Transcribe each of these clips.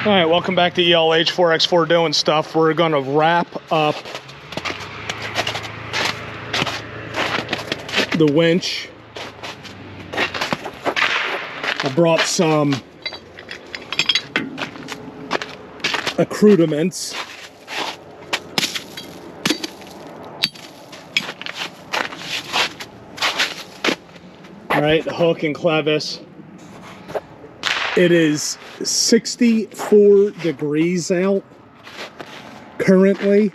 All right, welcome back to ELH 4x4 doing stuff. We're gonna wrap up the winch. I brought some accoutrements. All right, hook and clevis. It is 64 degrees out currently.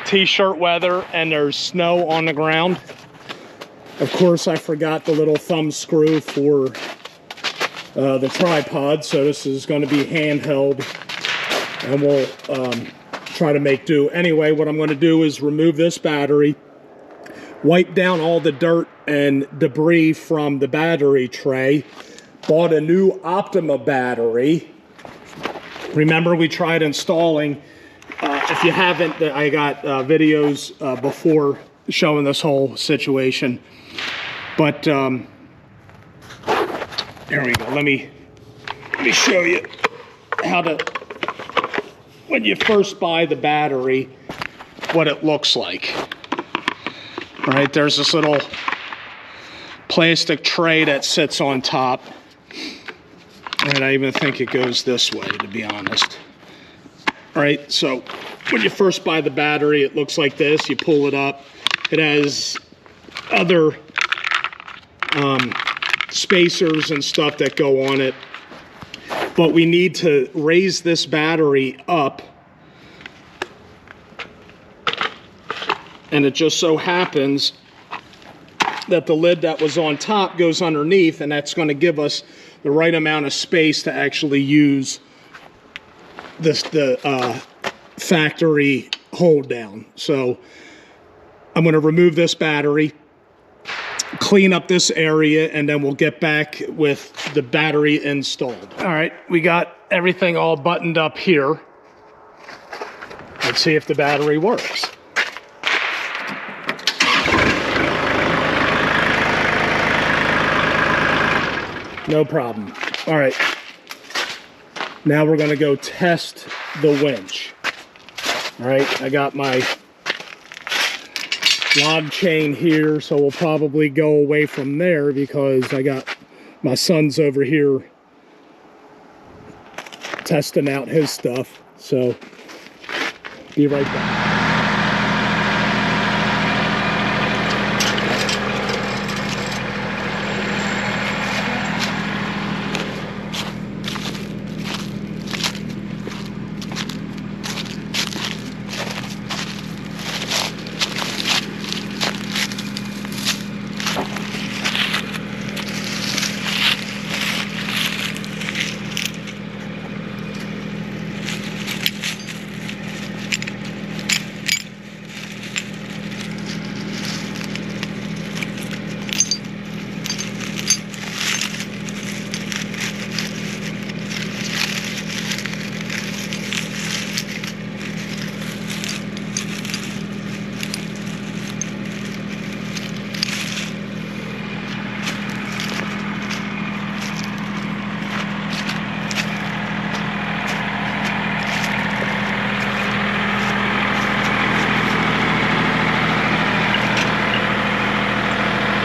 T-shirt weather, and there's snow on the ground. Of course, I forgot the little thumb screw for the tripod, so this is going to be handheld, and we'll try to make do. Anyway, what I'm going to do is remove this battery, wipe down all the dirt and debris from the battery tray. Bought a new Optima battery. Remember, we tried installing, if you haven't, I got videos before showing this whole situation. But here we go. Let me show you how to, when you first buy the battery, what it looks like. All right, there's this little plastic tray that sits on top. And I even think it goes this way, to be honest. All right, so when you first buy the battery, it looks like this. You pull it up. It has other spacers and stuff that go on it. But we need to raise this battery up. And it just so happens that the lid that was on top goes underneath, and that's going to give us the right amount of space to actually use the factory hold down. So I'm going to remove this battery, clean up this area, and then we'll get back with the battery installed. All right, we got everything all buttoned up here. Let's see if the battery works. No problem. All right. Now we're going to go test the winch. All right. I got my log chain here, so we'll probably go away from there because I got my son's over here testing out his stuff. So be right back.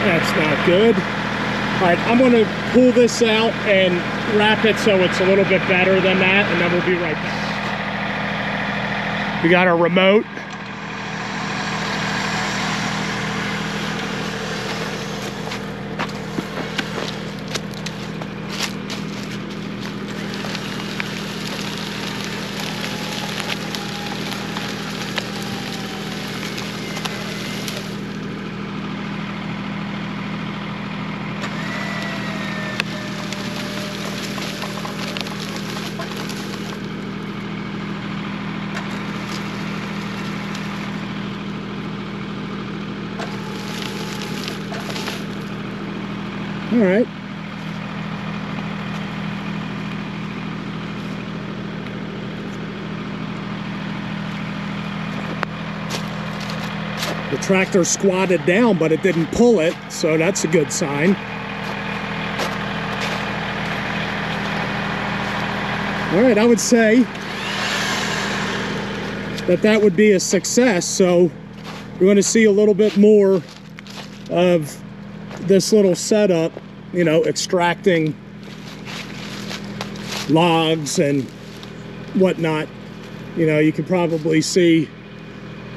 That's not good. All right, I'm going to pull this out and wrap it so it's a little bit better than that, and then we'll be right back. We got our remote. All right. The tractor squatted down, but it didn't pull it, so that's a good sign. All right, I would say that would be a success. So we're going to see a little bit more of this little setup, you know, extracting logs and whatnot. You know, you can probably see,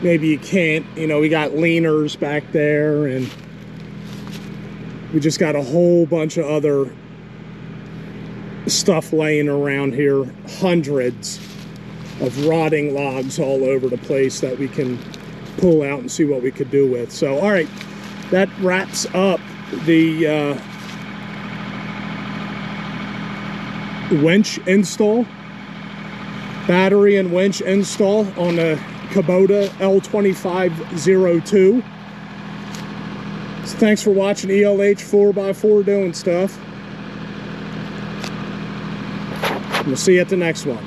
maybe you can't, you know, we got leaners back there, and we just got a whole bunch of other stuff laying around here, hundreds of rotting logs all over the place that we can pull out and see what we could do with. So all right, that wraps up the winch install, battery and winch install on the Kubota L2502. So thanks for watching ELH 4x4 doing stuff. We'll see you at the next one.